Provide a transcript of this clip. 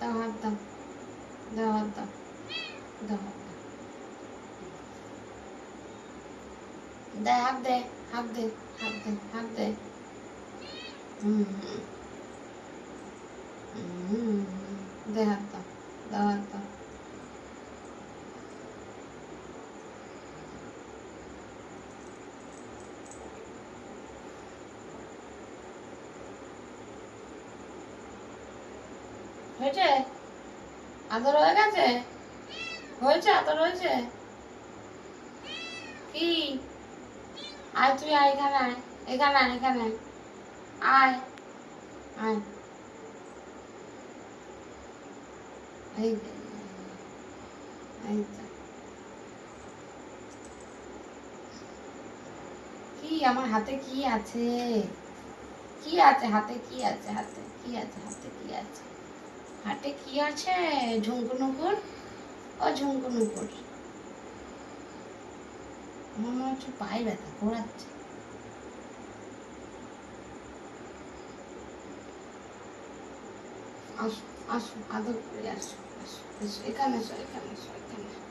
দাও হাত দাও, দাও হাত দাও, দাও হাত দাও, দে হাত দে, হাত দে, হাত দে, হাত দে। হুম হুম, দে হাত দাও, দাও হাত দাও। হয়েছে? আদর হয়ে গেছে? হয়েছে আদর হয়েছে? কি? আয় তুই আয়, এখানে আয়, এখানে আয়, এখানে আয়, আয়। এই যে, এই তো। কি আমার হাতে কি আছে? কি আছে হাতে? কি আছে হাতে? কি আছে হাতে? কি আছে হাতে? কি আছে? ঝুমকু নুপুর, ও ঝুমকু নুপুর, আমার মনে হচ্ছে পায়ে ব্যথা ঘোরাচ্ছে। আসো, আসো, আদর করে আসো, আসো, এসো, এখানে এসো, এখানে এসো, এখানে এসো।